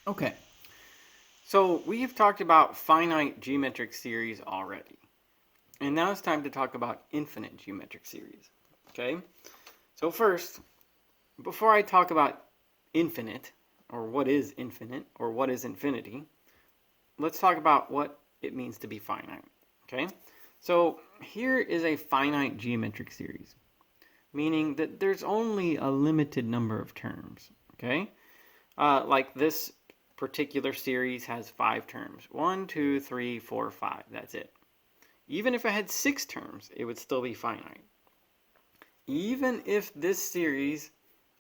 Okay, so we have talked about finite geometric series already. And now it's time to talk about infinite geometric series. Okay, so first, before I talk about infinite, or what is infinity, let's talk about what it means to be finite. Okay, so here is a finite geometric series, meaning that there's only a limited number of terms. Okay, like this particular series has 5 terms. 1, 2, 3, 4, 5. That's it. Even if it had 6 terms, it would still be finite. Even if this series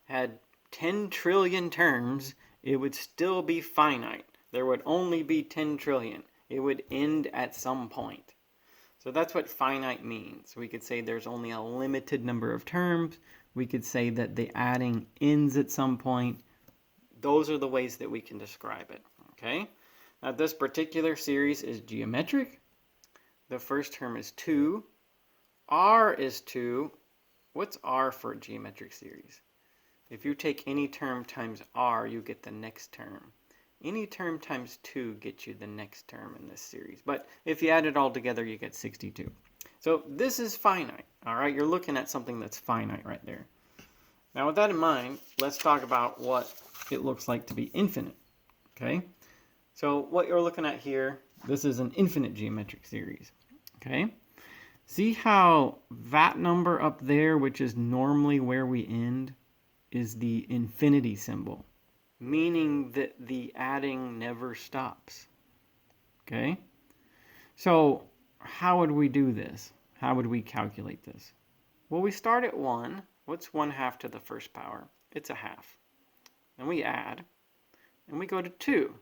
had 10 trillion terms, it would still be finite. There would only be 10 trillion. It would end at some point. So that's what finite means. We could say there's only a limited number of terms. We could say that the adding ends at some point. Those are the ways that we can describe it. Okay? Now this particular series is geometric. The first term is 2. R is 2. What's R for a geometric series? If you take any term times R, you get the next term. Any term times 2 gets you the next term in this series. But if you add it all together, you get 62. So this is finite. All right, you're looking at something that's finite right there. Now with that in mind, let's talk about what it looks like to be infinite. Okay, so what you're looking at here, this is an infinite geometric series. Okay, see how that number up there, which is normally where we end, is the infinity symbol, meaning that the adding never stops. Okay, so how would we do this? How would we calculate this? Well, we start at 1. What's 1/2 to the first power? It's a half. Then we add, and we go to 2.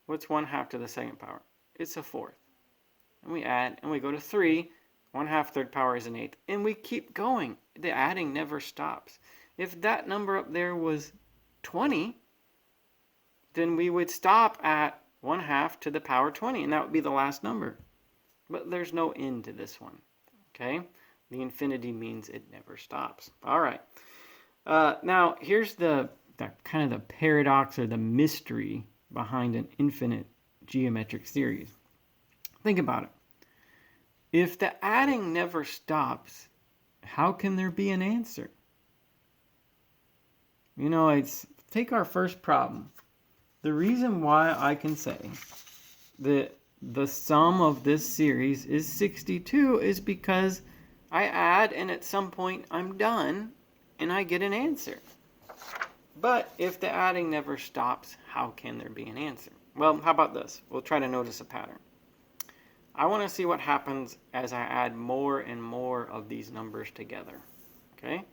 What's 1/2 to the second power? It's a fourth. And we add, and we go to 3. 1/2 third power is an eighth. And we keep going. The adding never stops. If that number up there was 20, then we would stop at 1/2 to the power 20, and that would be the last number. But there's no end to this one. Okay? The infinity means it never stops. All right. Now, here's the kind of the paradox or the mystery behind an infinite geometric series. Think about it. If the adding never stops, how can there be an answer? You know, take our first problem. The reason why I can say that the sum of this series is 62 is because I add, and at some point I'm done, and I get an answer. But if the adding never stops, how can there be an answer? Well, how about this? We'll try to notice a pattern. I want to see what happens as I add more and more of these numbers together. Okay?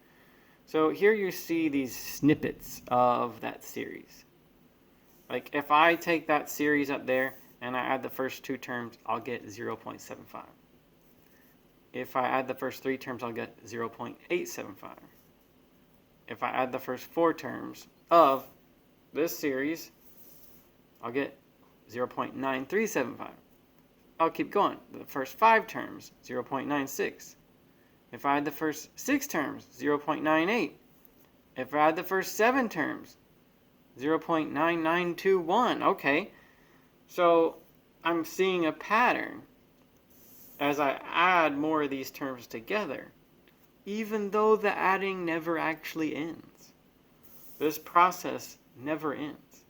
So here you see these snippets of that series. Like if I take that series up there and I add the first 2 terms, I'll get 0.75. If I add the first 3 terms, I'll get 0.875. If I add the first 4 terms of this series, I'll get 0.9375. I'll keep going. The first 5 terms, 0.96. If I add the first 6 terms, 0.98. If I add the first 7 terms, 0.9921. Okay, so I'm seeing a pattern as I add more of these terms together, even though the adding never actually ends. This process never ends.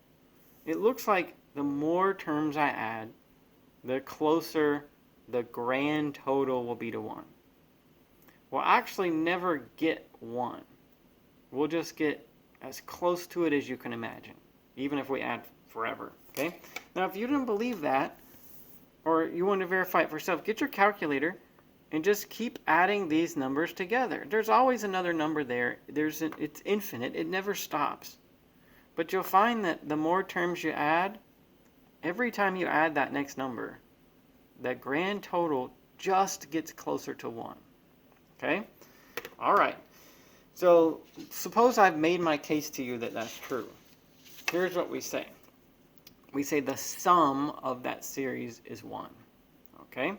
It looks like the more terms I add, the closer the grand total will be to 1. We'll actually never get 1. We'll just get as close to it as you can imagine, even if we add forever. Okay? Now, if you don't believe that, or you want to verify it for yourself, get your calculator and just keep adding these numbers together. There's always another number there. It's infinite. It never stops. But you'll find that the more terms you add, every time you add that next number, the grand total just gets closer to 1. Okay? All right. So suppose I've made my case to you that that's true. Here's what we say. We say the sum of that series is 1. Okay?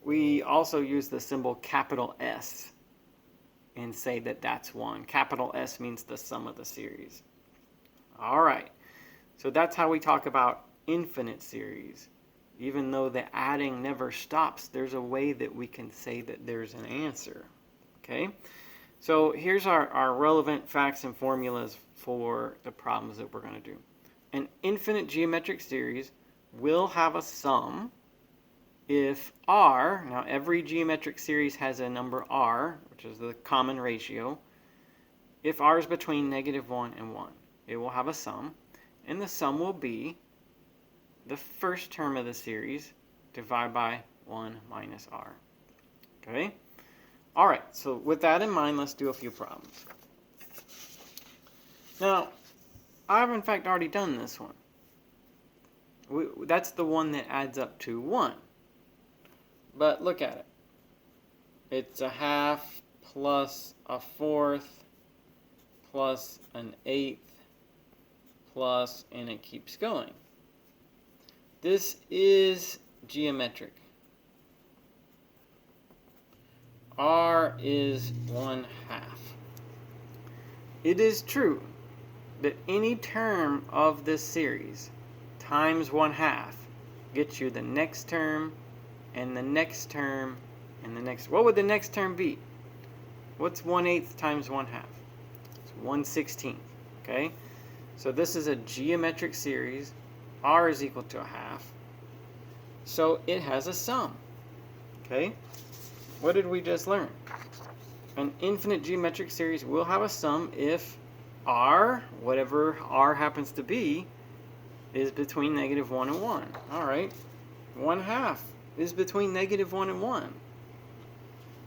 We also use the symbol capital S and say that that's 1. Capital S means the sum of the series. All right. So that's how we talk about infinite series. Even though the adding never stops, there's a way that we can say that there's an answer. Okay? So here's our relevant facts and formulas for the problems that we're going to do. An infinite geometric series will have a sum if r, now every geometric series has a number r, which is the common ratio. If r is between -1 and 1, it will have a sum, and the sum will be the first term of the series divided by 1 minus r. Okay? All right, so with that in mind, let's do a few problems. Now, I've in fact already done this one. That's the one that adds up to 1. But look at it. It's a half plus a fourth plus an eighth plus, and it keeps going. This is geometric. R is 1/2. It is true that any term of this series times 1/2 gets you the next term and the next term and the next. What would the next term be? What's 1/8 times 1/2? It's 1/16. Okay? So this is a geometric series. R is equal to a half. So it has a sum. Okay? What did we just learn? An infinite geometric series will have a sum if r, whatever r happens to be, is between -1 and 1. All right. 1/2 is between -1 and 1.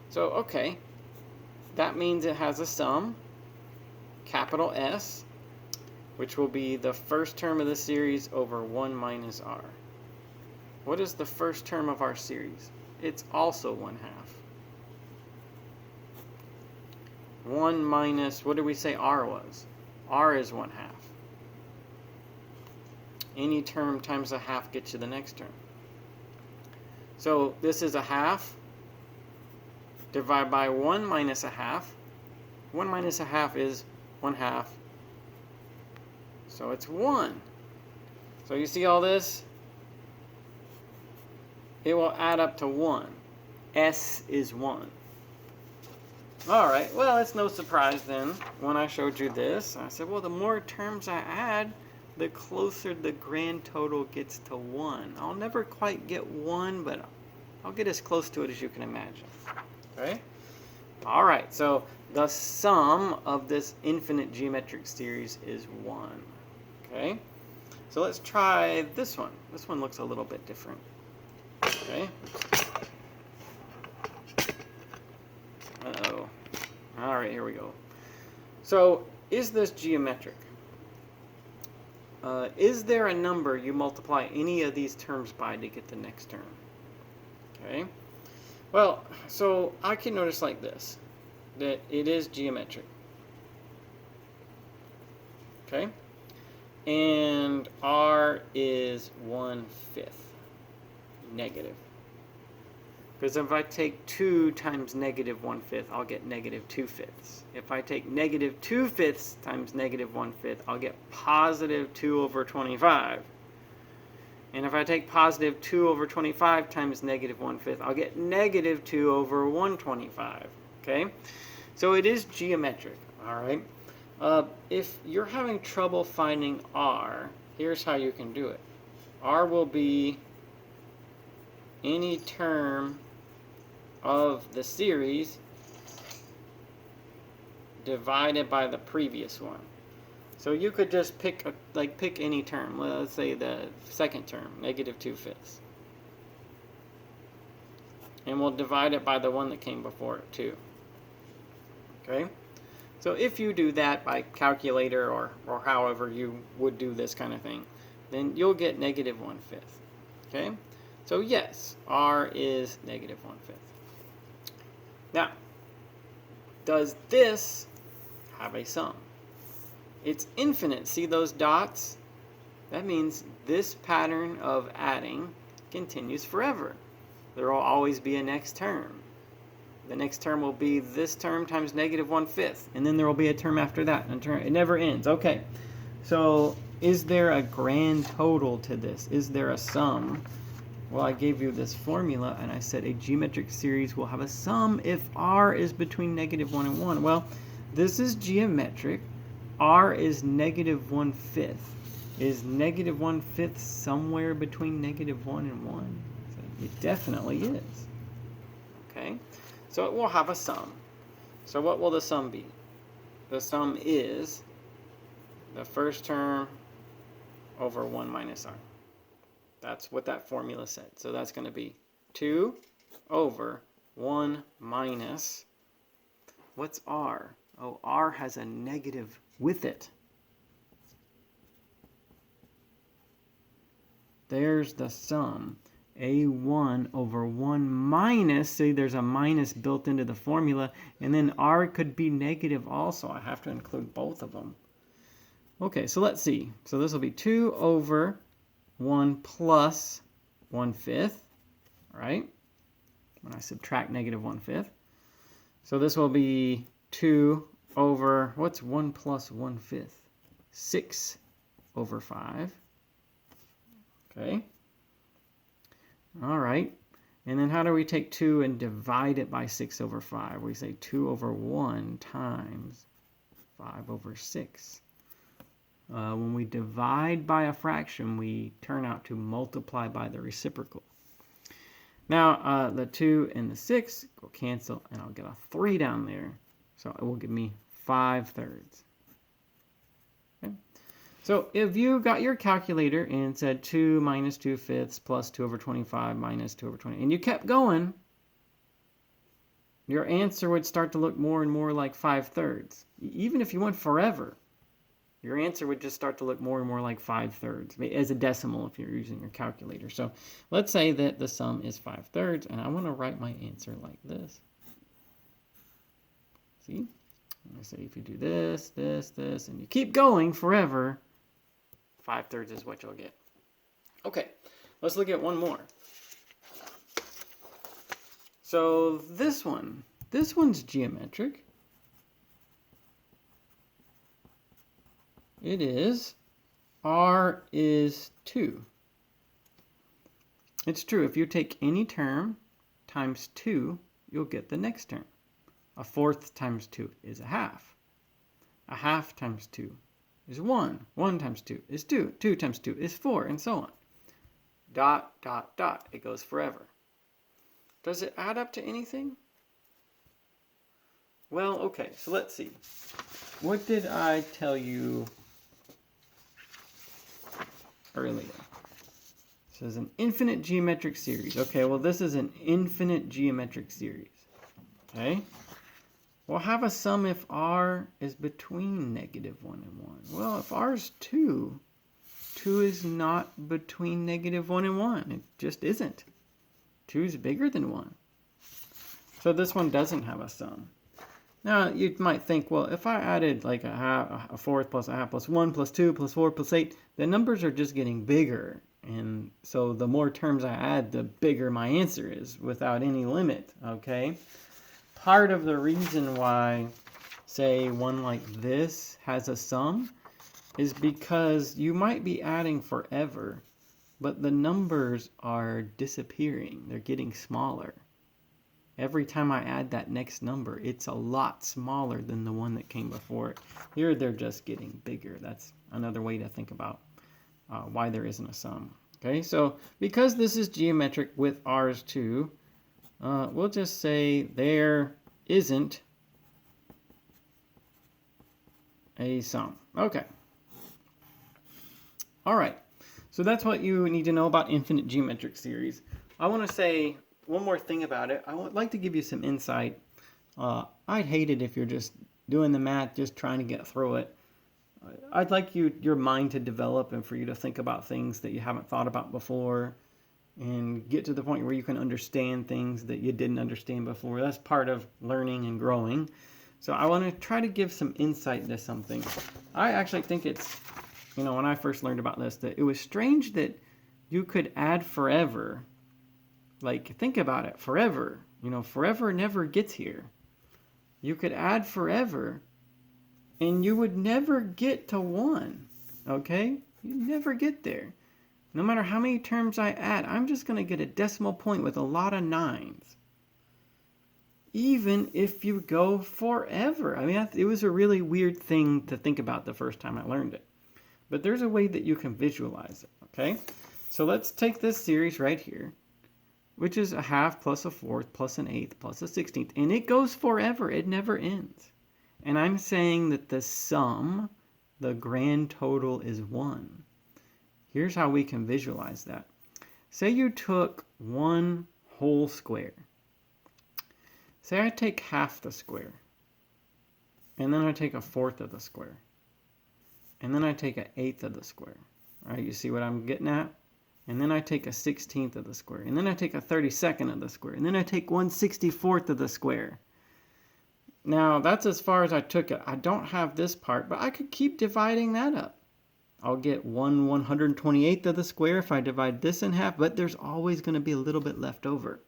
So, okay. That means it has a sum, capital S, which will be the first term of the series over 1 minus r. What is the first term of our series? It's also 1/2. 1 minus, what did we say r was? R is 1/2. Any term times a half gets you the next term. So this is a half divided by 1 minus a half. 1 minus a half is 1/2. So it's 1. So you see all this? It will add up to 1. S is 1. Alright, well, it's no surprise then when I showed you this. I said, well, the more terms I add, the closer the grand total gets to 1. I'll never quite get 1, but I'll get as close to it as you can imagine. Okay? Alright, so the sum of this infinite geometric series is 1. Okay? So let's try this one. This one looks a little bit different. Okay? Uh-oh. Alright, here we go. So, is this geometric? Is there a number you multiply any of these terms by to get the next term? Okay? Well, so I can notice like this, that it is geometric. Okay? And R is 1/5 negative. Because if I take 2 times -1/5, I'll get -2/5. If I take -2/5 times -1/5, I'll get +2/25. And if I take +2/25 times -1/5, I'll get -2/125. Okay? So it is geometric, all right? If you're having trouble finding R, here's how you can do it. R will be any term of the series divided by the previous one. So you could just pick any term. Let's say the second term, -2/5. And we'll divide it by the one that came before it too. Okay? So if you do that by calculator or however you would do this kind of thing, then you'll get -1/5. Okay? So yes, R is -1/5. Now, does this have a sum? It's infinite. See those dots? That means this pattern of adding continues forever. There will always be a next term. The next term will be this term times -1/5. And then there will be a term after that. It never ends. Okay. So is there a grand total to this? Is there a sum? Well, I gave you this formula, and I said a geometric series will have a sum if r is between -1 and 1. Well, this is geometric. R is -1/5. Is -1/5 somewhere between -1 and 1? It definitely is. Okay, so it will have a sum. So what will the sum be? The sum is the first term over 1 minus r. That's what that formula said. So that's going to be 2 over 1 minus, what's r? Oh, r has a negative with it. There's the sum. A1 over 1 minus, see there's a minus built into the formula, and then r could be negative also. I have to include both of them. Okay, so let's see. So this will be 2 over 1 plus 1/5, right? When I subtract -1/5. So this will be 2 over, what's 1 plus 1/5? 6 over 5. Okay. All right. And then how do we take 2 and divide it by 6 over 5? We say 2 over 1 times 5 over 6. When we divide by a fraction, we turn out to multiply by the reciprocal. Now, the 2 and the 6 will cancel, and I'll get a 3 down there. So it will give me 5/3. Okay. So if you got your calculator and said 2 minus 2/5 plus 2 over 25 minus 2 over 20, and you kept going, your answer would start to look more and more like 5/3. Even if you went forever, your answer would just start to look more and more like 5/3 as a decimal if you're using your calculator. So let's say that the sum is 5/3, and I want to write my answer like this. See? I'm going to say if you do this, this, this, and you keep going forever, 5/3 is what you'll get. Okay, let's look at one more. So this one's geometric. It is r is 2. It's true, if you take any term times 2, you'll get the next term. A fourth times 2 is a half. A half times 2 is 1. 1 times 2 is 2. 2 times 2 is 4, and so on. Dot, dot, dot. It goes forever. Does it add up to anything? Well, okay, so let's see. What did I tell you earlier? This is an infinite geometric series. Okay, well, this is an infinite geometric series. Okay? We'll have a sum if r is between -1 and 1. Well, if r is 2, 2 is not between -1 and 1. It just isn't. 2 is bigger than 1. So this one doesn't have a sum. Now, you might think, well, if I added like a fourth plus a half plus 1 plus 2 plus 4 plus 8, the numbers are just getting bigger. And so the more terms I add, the bigger my answer is without any limit, okay? Part of the reason why, say, one like this has a sum is because you might be adding forever, but the numbers are disappearing. They're getting smaller. Every time I add that next number, it's a lot smaller than the one that came before it. Here, they're just getting bigger. That's another way to think about why there isn't a sum. Okay, so because this is geometric with r's 2, we'll just say there isn't a sum. Okay. All right. So that's what you need to know about infinite geometric series. I want to say one more thing about it. I would like to give you some insight. I'd hate it if you're just doing the math, just trying to get through it. I'd like your mind to develop and for you to think about things that you haven't thought about before and get to the point where you can understand things that you didn't understand before. That's part of learning and growing. So I want to try to give some insight into something. I actually think it's, when I first learned about this, that it was strange that you could add forever. Like, think about it, forever. Forever never gets here. You could add forever, and you would never get to 1, okay? You never get there. No matter how many terms I add, I'm just going to get a decimal point with a lot of 9s. Even if you go forever. I mean, it was a really weird thing to think about the first time I learned it. But there's a way that you can visualize it, okay? So let's take this series right here, which is a half plus a fourth plus an eighth plus a 16th. And it goes forever. It never ends. And I'm saying that the sum, the grand total, is 1. Here's how we can visualize that. Say you took one whole square. Say I take half the square, and then I take a fourth of the square, and then I take an eighth of the square. Right? You see what I'm getting at? And then I take a 16th of the square, and then I take a 32nd of the square, and then I take 1/64th of the square. Now, that's as far as I took it. I don't have this part, but I could keep dividing that up. I'll get 1/128th of the square if I divide this in half, but there's always going to be a little bit left over.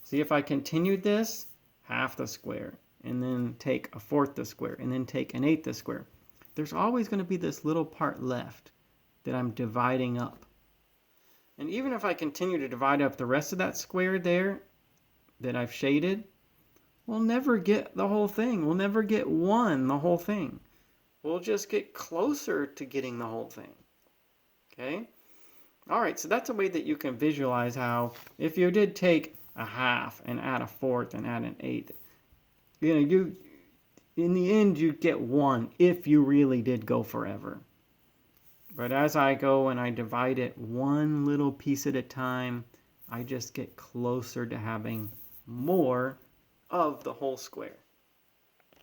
See, if I continued this, half the square, and then take a fourth the square, and then take an eighth the square, there's always going to be this little part left that I'm dividing up. And even if I continue to divide up the rest of that square there that I've shaded, we'll never get the whole thing. We'll never get 1, the whole thing. We'll just get closer to getting the whole thing. Okay? All right, so that's a way that you can visualize how if you did take a half and add a fourth and add an eighth, you in the end you'd get 1 if you really did go forever. But as I go and I divide it one little piece at a time, I just get closer to having more of the whole square.